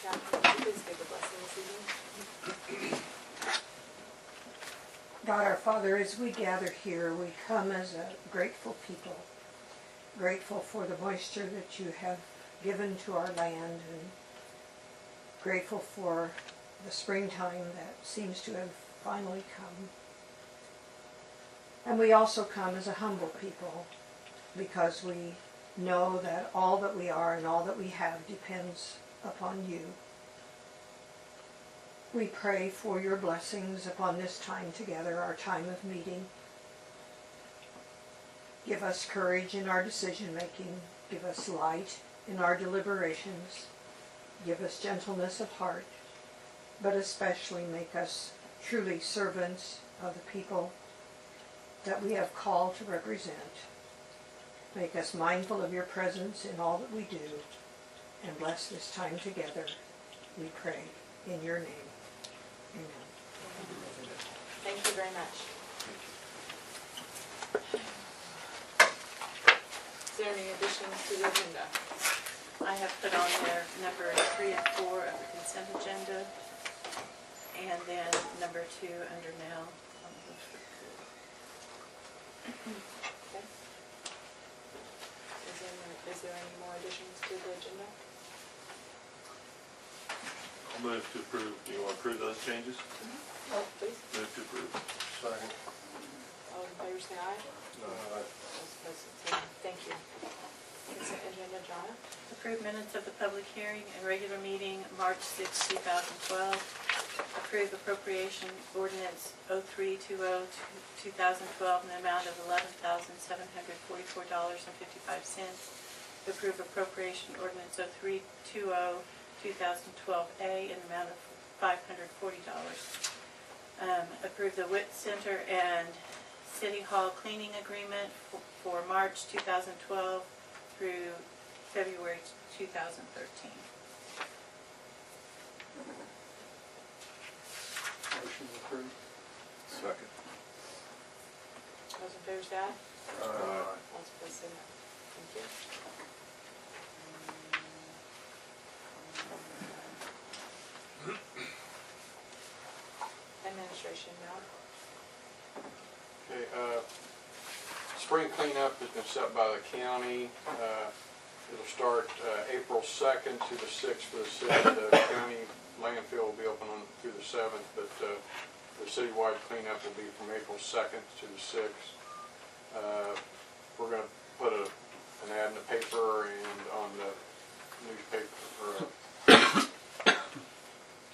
Catherine, please take a blessing this evening. God our Father, as we gather here, we come as a grateful people, grateful for the moisture that you have given to our land, and grateful for the springtime that seems to have finally come. And we also come as a humble people, because we know that all that we are and all that we have depends upon you. We pray for your blessings upon this time together, our time of meeting. Give us courage in our decision making. Give us light in our deliberations. Give us gentleness of heart, but especially make us truly servants of the people that we have called to represent. Make us mindful of your presence in all that we do, and bless this time together, we pray in your name. Amen. Thank you very much. Is there any additions to the agenda? I have put on there number 3 and 4 of the consent agenda, and then number 2 under now. Okay. Is there any more additions to the agenda? I'll move to approve. Do you want to approve those changes? Oh, please. Move to approve. Second. All in favor, say aye. Aye. Thank you. Consent agenda, Jonna? Approve minutes of the public hearing and regular meeting March 6, 2012. Approve appropriation ordinance 032012 in the amount of $11,744.55. Approve appropriation ordinance 0320-2012A in the amount of $540. Approve the WIT Center and City Hall cleaning agreement for March 2012 through February 2013. Motion approved. Second. Those in favor, say aye. Aye. All opposed, say no. Thank you. Administration now. Okay, spring cleanup has been set by the county. It'll start April 2nd to the 6th for the city. The county landfill will be open on through the 7th, but the citywide cleanup will be from April 2nd to the 6th. We're going to put an ad in the paper and on the newspaper.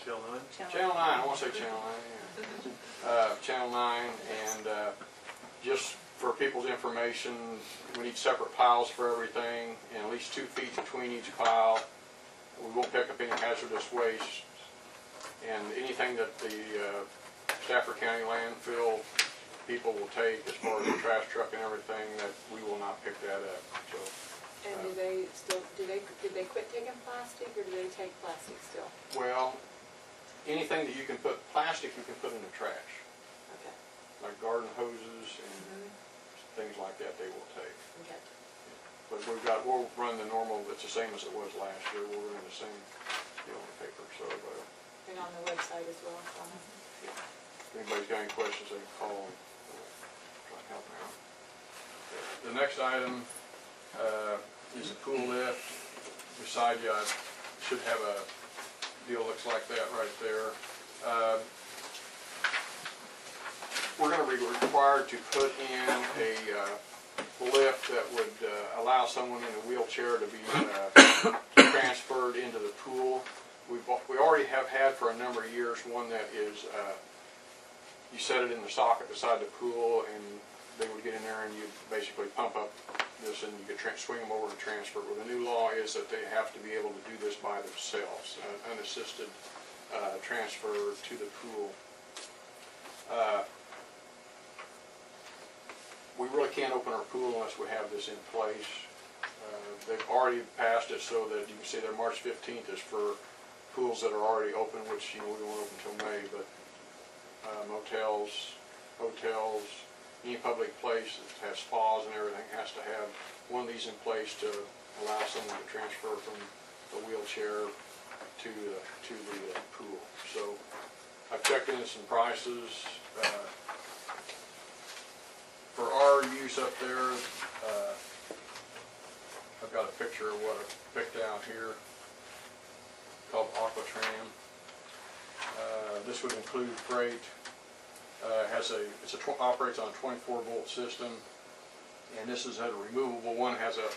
Channel 9, I want to say Channel 9, yeah. Channel 9, and just for people's information, we need separate piles for everything, and at least 2 feet between each pile. We won't pick up any hazardous waste, and anything that the Stafford County landfill people will take as far as the trash truck and everything, that we will not pick that up. So. And did they quit taking plastic, or do they take plastic still? Well, anything that you can put plastic, you can put in the trash. Okay. Like garden hoses and things like that, they will take. Okay. But we'll run the normal. It's the same as it was last year. We'll run the same deal on the paper. So. And on the website as well. Yeah. If anybody's got any questions, they can call and try to help them out. The next item is a pool lift. Beside you, I should have a deal looks like that right there. We're going to be required to put in a lift that would allow someone in a wheelchair to be transferred into the pool. We already have had for a number of years one that is, you set it in the socket beside the pool, and they would get in there and you basically pump up this and you could swing them over and transfer. Well, the new law is that they have to be able to do this by themselves, unassisted transfer to the pool. We really can't open our pool unless we have this in place. They've already passed it so that you can see that March 15th is for pools that are already open, which we won't open until May, but motels, hotels, any public place that has spas and everything has to have one of these in place to allow someone to transfer from a wheelchair to the pool. So I've checked into some prices. For our use up there, I've got a picture of what I picked out here called Aquatram. This would include freight. Operates on a 24-volt system, and this is a removable one. Has a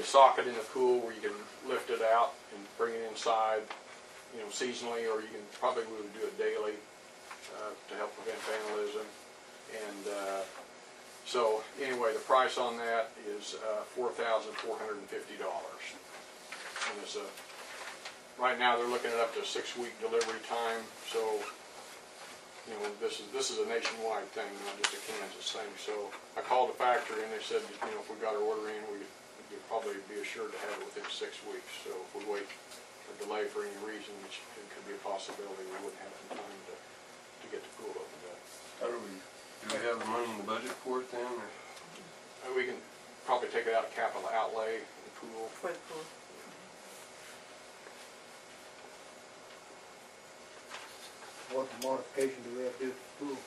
socket in the pool where you can lift it out and bring it inside, seasonally, or you can probably do it daily to help prevent vandalism. And so anyway, the price on that is $4,450. And it's right now they're looking at up to a 6-week delivery time. So this is a nationwide thing, not just a Kansas thing. So I called the factory and they said, if we got our order in, we'd probably be assured to have it within 6 weeks. So if we wait or delay for any reason, which it could be a possibility, we wouldn't have the time to get the pool opened up. How do we have the money in the budget for it then? Or? We can probably take it out of capital outlay in the pool. For the pool. What modification do we have to do to the pool?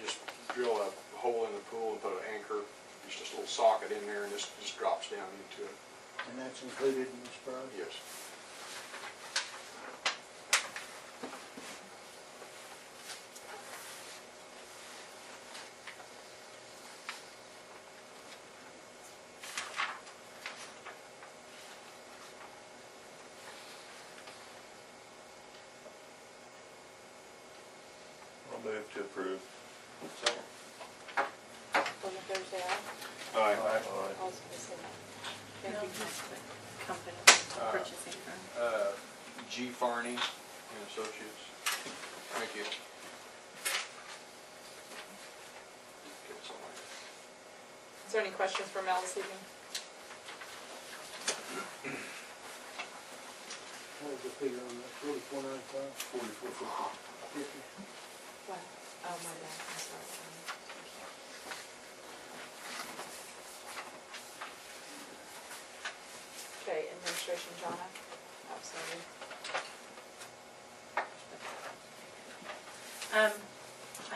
Just drill a hole in the pool and put an anchor. There's just a little socket in there and this just drops down into it. And that's included in this price? Yes. I'll move to approve. Second. Those in favor say aye. Aye. All those opposed say no. Thank No, you. that's the company purchasing firm. G. Farney and Associates. Thank you. Get somewhere. Is there any questions for Mel this evening? What was the figure on that, 4495? 50? What? Oh, my bad, I'm sorry. Okay, administration, Jonna? Oh, sorry. I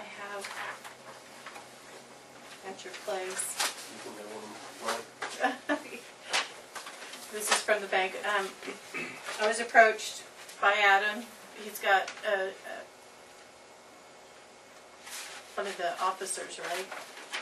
have at your place. You can have one. This is from the bank. I was approached by Adam. He's got one of the officers, right?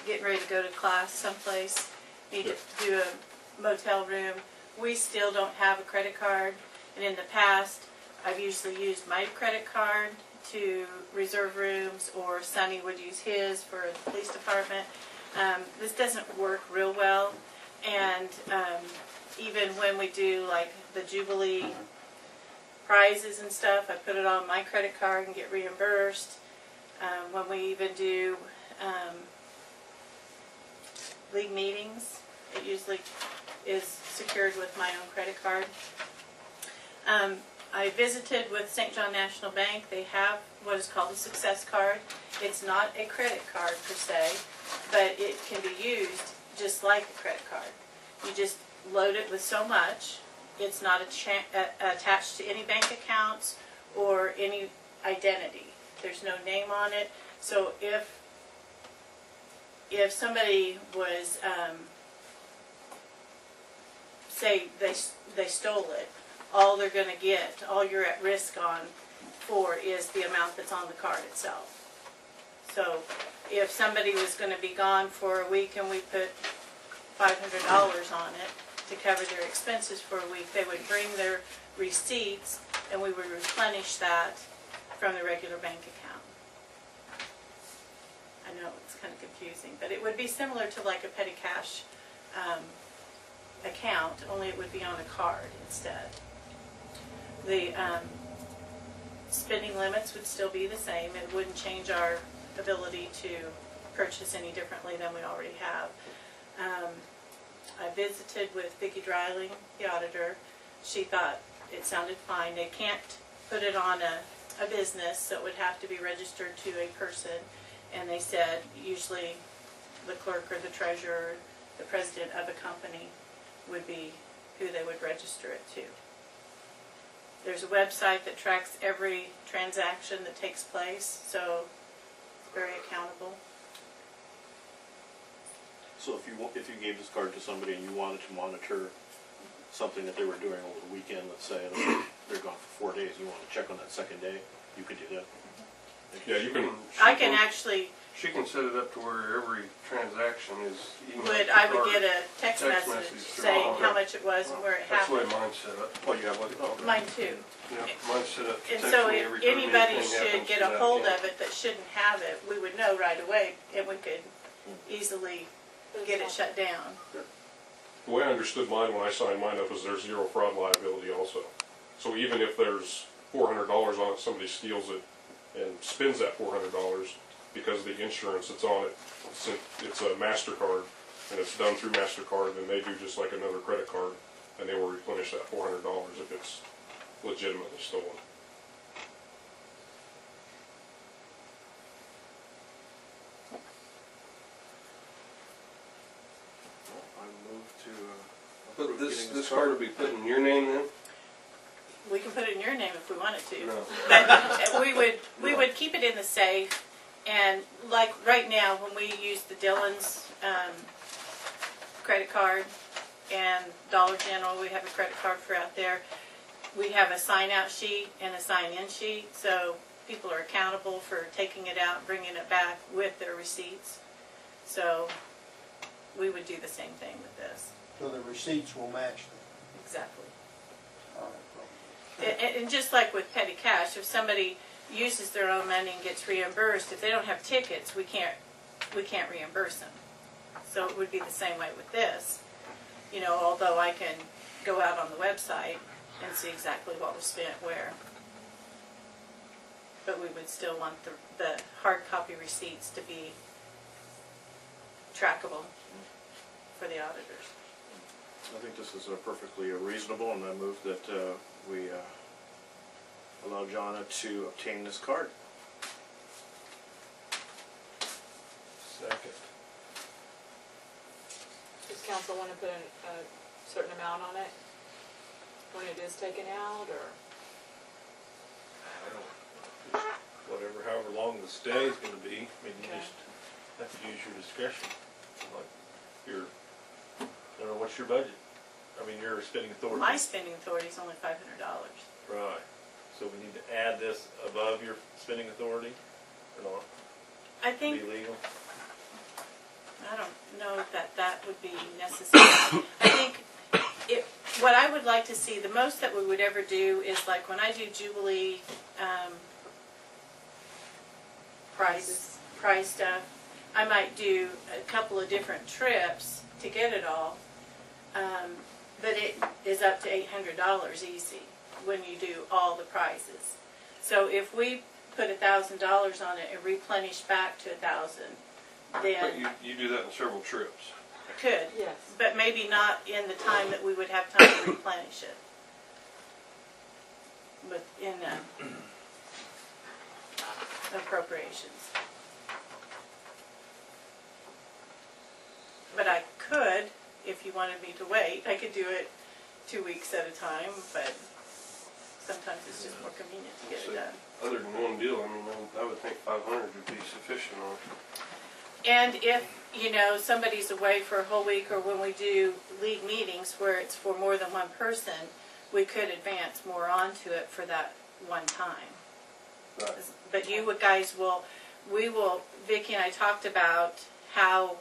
Getting ready to go to class someplace. Need to do a motel room. We still don't have a credit card. And in the past, I've usually used my credit card to reserve rooms, or Sonny would use his for the police department. This doesn't work real well. And even when we do like the Jubilee prizes and stuff, I put it on my credit card and get reimbursed. When we even do league meetings, it usually is secured with my own credit card. I visited with St. John National Bank. They have what is called a success card. It's not a credit card per se, but it can be used just like a credit card. You just load it with so much. It's not attached to any bank accounts or any identity. There's no name on it. So if somebody was, say they stole it, all they're going to get, all you're at risk on for is the amount that's on the card itself. So if somebody was going to be gone for a week and we put $500 on it to cover their expenses for a week, they would bring their receipts and we would replenish that from the regular bank account. I know it's kind of confusing, but it would be similar to like a petty cash account, only it would be on a card instead. The spending limits would still be the same. It wouldn't change our ability to purchase any differently than we already have. I visited with Vicki Dreiling, the auditor. She thought it sounded fine. They can't put it on a business, so it would have to be registered to a person. And they said usually the clerk or the treasurer, the president of a company would be who they would register it to. There's a website that tracks every transaction that takes place, so it's very accountable. So if you gave this card to somebody and you wanted to monitor something that they were doing over the weekend, let's say they're gone for 4 days, you want to check on that second day, you could do that. Yeah, you can. I can actually, She can set it up to where every transaction is emailed. I would get a text message through saying all how that. much it was and where it That's the way happened. mine's set up. Oh, you have one? Oh, okay. Mine too. Yeah, mine's set up to And text so me if every time anybody anything should happens get to a that hold account. of it that shouldn't have it, we would know right away and we could easily get it shut down. The way I understood mine when I signed mine up is there's zero fraud liability also. So even if there's $400 on it, somebody steals it and spends that $400, because of the insurance that's on it, it's a MasterCard, and it's done through MasterCard, then they do just like another credit card, and they will replenish that $400 if it's legitimately stolen. I move to But approve this, getting this card will be put in your name then? We can put it in your name if we wanted to. No. But we would keep it in the safe, and like right now, when we use the Dillon's credit card and Dollar General, we have a credit card for out there. We have a sign-out sheet and a sign-in sheet, so people are accountable for taking it out, bringing it back with their receipts. So we would do the same thing with this. So the receipts will match them. Exactly. All right. And just like with petty cash, if somebody uses their own money and gets reimbursed, if they don't have tickets, we can't reimburse them. So it would be the same way with this. You know, although I can go out on the website and see exactly what was spent where. But we would still want the hard copy receipts to be trackable for the auditors. I think this is perfectly reasonable, and I move that we allow Jonna to obtain this card. Second. Does council want to put a certain amount on it when it is taken out, or? Whatever, however long the stay is gonna be, I mean, you Okay. just have to use your discretion. Like, I don't know, what's your budget? I mean, your spending authority. My spending authority is only $500. Right, so we need to add this above your spending authority, or not, I to think be legal? I don't know that would be necessary. I think what I would like to see, the most that we would ever do is like when I do Jubilee prize stuff, I might do a couple of different trips to get it all. But it is up to $800 easy when you do all the prizes. So if we put $1,000 on it and replenish back to $1,000, then But you do that in several trips. could. Yes. But maybe not in the time that we would have time to replenish it. But in appropriations. But I could, if you wanted me to wait, I could do it 2 weeks at a time, but sometimes it's just more convenient to get it done. Other than one deal, I mean, I would think 500 would be sufficient on it. And if, you know, somebody's away for a whole week, or when we do league meetings where it's for more than one person, we could advance more onto it for that one time. Right. But you guys we will, Vicki and I talked about how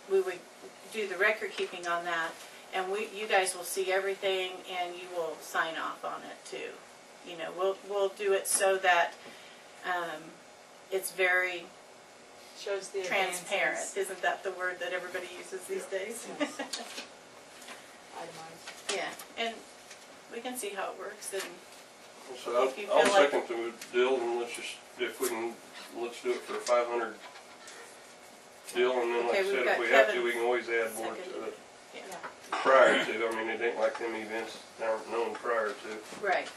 we would do the record keeping on that, and you guys will see everything and you will sign off on it too. You know, we'll do it so that it's very Shows the transparent. advances. Isn't that the word that everybody uses these days? Yes. Itemized. Yeah, and we can see how it works, and So If you I'll feel like- second the deal, and let's do it for 500 deal, and then like I Okay, we've said, got if we have to, Kevin we can always add more to seconded. it yeah, prior to. I mean, it ain't like them events aren't known prior to. right.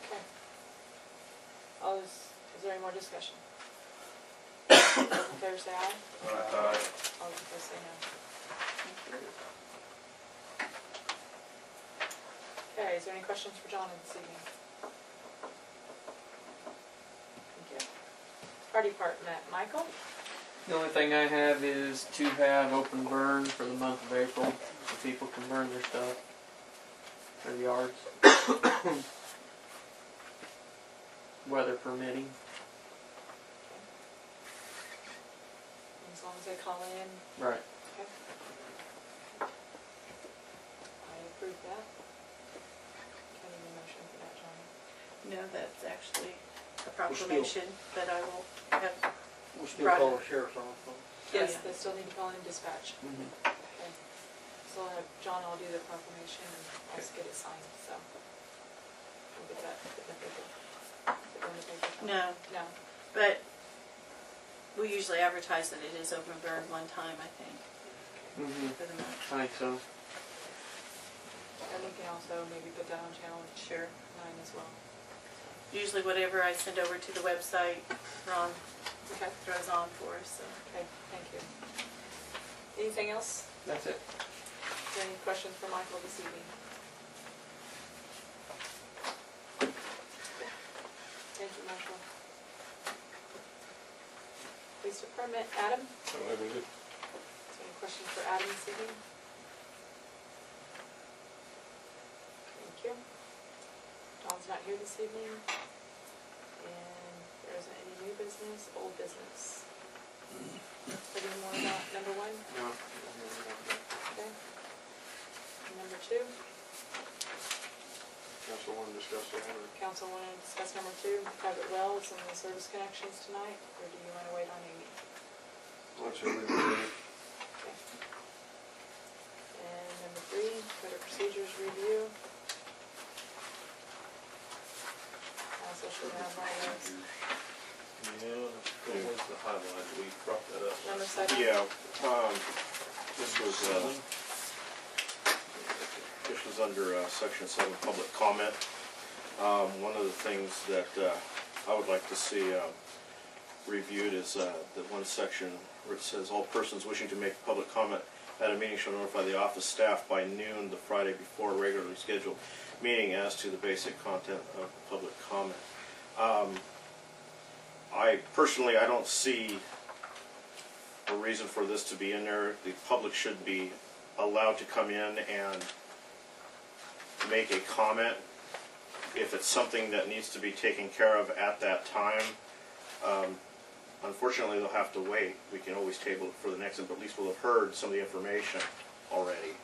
Okay. Is there any more discussion? All those in favor say aye. All those opposed say no. Okay, is there any questions for John this evening? Thank you. Fire department, Michael? The only thing I have is to have open burn for the month of April, so people can burn their stuff, their yards. Weather permitting. As long as they call in. Right. Okay. I approve that. Can I need a motion for that, John? No, that's actually a proclamation that I will have. We still call the sheriff's office. Yes, yeah. they still need to call in dispatch. Mm-hmm. Okay. So I'll have John will do the proclamation and I'll just get it signed, so. We'll get that put in the paper. Is it going in the paper, John? No, No. but we usually advertise that it is open burn one time, I think, Mm-hmm. for the month. I think so. And we can also maybe put that on channel Sure. 9 as well. Usually whatever I send over to the website, Ron Okay. throws on for us, so. Okay, thank you. Anything else? That's it. Is there any questions for Michael this evening? Thank you, Marshall. Police department, Adam? I don't have any. Is there any questions for Adam this evening? Thank you. John's not here this evening. And there isn't any new business, old business. Any more about number 1? No. Okay. And number 2? Council want to discuss that, or? Council want to discuss number 2, private wells and the service connections tonight, or do you want to wait on Amy? Let's see, we- Okay. And number 3, better procedures review. Also should have all those. Yeah, what was the highlight? We brought that up. Number 7? Yeah, this was under section 7, public comment. One of the things that I would like to see reviewed is the one section where it says, all persons wishing to make public comment at a meeting shall notify the office staff by noon the Friday before a regularly scheduled meeting as to the basic content of public comment. I don't see a reason for this to be in there. The public should be allowed to come in and make a comment if it's something that needs to be taken care of at that time. Unfortunately, they'll have to wait. We can always table it for the next one, but at least we'll have heard some of the information already.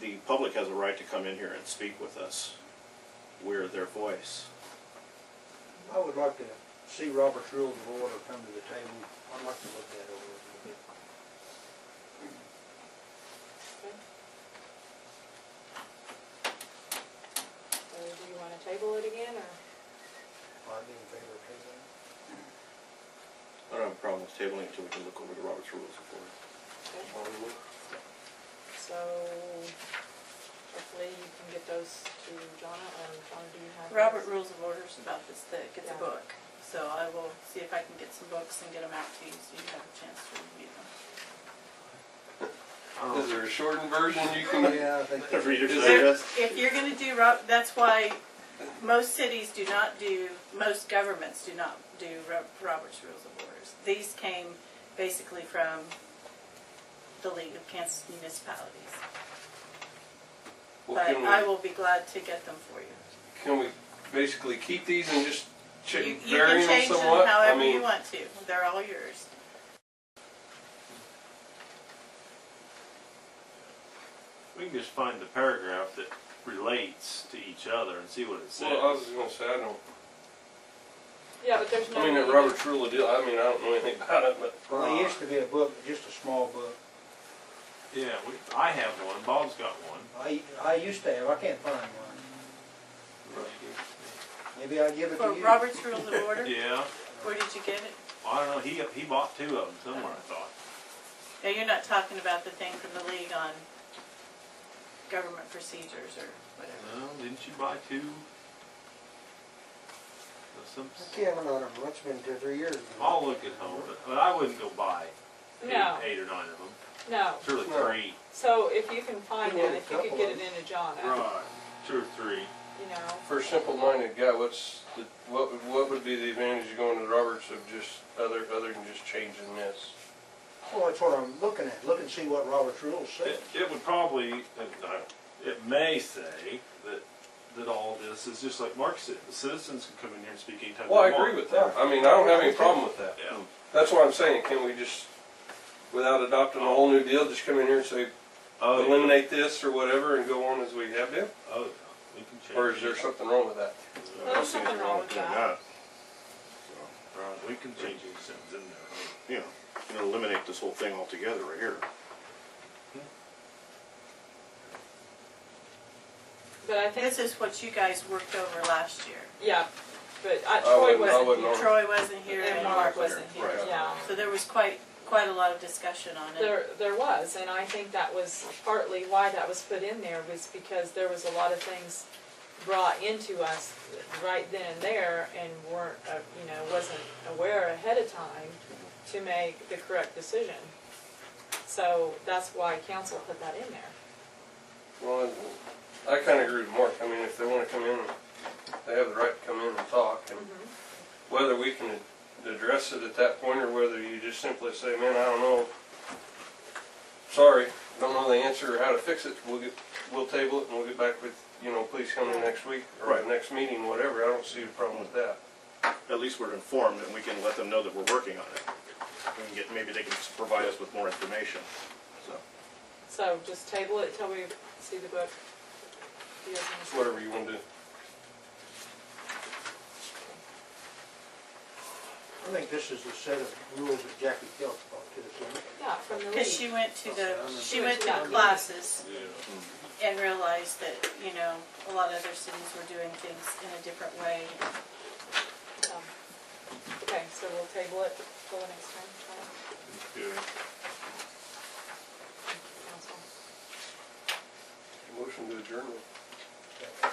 The public has a right to come in here and speak with us. We're their voice. I would like to see Robert's Rules of Order come to the table. I'd like to look that over a little bit. Okay. So do you want to table it again, or? I'd be in favor of tabling. I don't have a problem with tabling until we can look over the Robert's Rules of Order. Okay. So hopefully you can get those to Jonna, or Jonna, do you have? Robert those? Rules of Order is about this thick, it's a Yeah. book. So I will see if I can get some books and get them out to you so you have a chance to review them. Is there a shortened version you can? Yeah, I think that's. Reader's Is Digest? If you're gonna do, that's why most cities do not do, most governments do not do Robert's Rules of Orders. These came basically from the League of Kansas Municipalities. Well, But can I we, will be glad to get them for you. can we basically keep these and just You vary can them change them somewhat? I however mean, you want to. They're all yours. We can just find the paragraph that relates to each other and see what it says. well, I was gonna say, I don't, Yeah, but there's no. I mean, that Robert's Rule of Deal, I mean, I don't know anything about it, but. Well, there used to be a book, just a small book. Yeah, I have one, Bob's got one. I used to have, I can't find one. Maybe I'll give it to For you. Robert's Rules of Order, Yeah, where did you get it? I don't know, he bought 2 of them somewhere, I thought. Now, you're not talking about the thing from the League on government procedures or whatever. No, didn't you buy 2? Some, I can't have another one, it's been 2 or 3 years. I'll look at home, but I wouldn't go buy No. 8 or 9 of them. No, Surely No. 3. so if you can find Yeah, that, if you could couple get of it into John, Right. 2 or 3. you know, For a simple-minded guy, what would be the advantage of going to Roberts of just, other than just changing this? Well, that's what I'm looking at. Look and see what Robert's rules say. It would probably, it may say that all this is just like Mark said, the citizens can come in here and speak anytime they Well, I want. agree with that. I mean, I don't have any problem with that. Yeah. That's what I'm saying, can we just, without adopting a whole new deal, just come in here and say, Oh, eliminate this or whatever and go on as we have been? Oh, we can change. Or is there something wrong with that? I don't see anything wrong with doing that. Right, we can change any sentence in there. You know, you know, eliminate this whole thing altogether right here. but I think, This is what you guys worked over last year. yeah, but I Troy wouldn't wasn't here. Troy wasn't here And and Mark wasn't here, Right. yeah. So there was quite a lot of discussion on it. There was, and I think that was partly why that was put in there, was because there was a lot of things brought into us right then and there, and weren't, wasn't aware ahead of time to make the correct decision. So that's why council put that in there. Well, I kinda agree with Mark. I mean, if they wanna come in, they have the right to come in and talk. And whether we can address it at that point, or whether you just simply say, man, I don't know, sorry, don't know the answer or how to fix it, we'll table it and we'll get back with, please come in next week or Right. the next meeting, whatever. I don't see a problem with that. At least we're informed and we can let them know that we're working on it. We can get, maybe they can provide us with more information, so. So just table it till we see the book. You guys wanna see? Whatever you wanna do. I think this is the set of rules that Jackie Kelch brought to us, isn't it? Yeah, from the league. Because she went to the Yeah. classes and realized that, a lot of other cities were doing things in a different way. Okay, so we'll table it till the next time. Good. Council. Motion to adjourn. All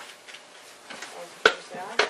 in favor, say aye.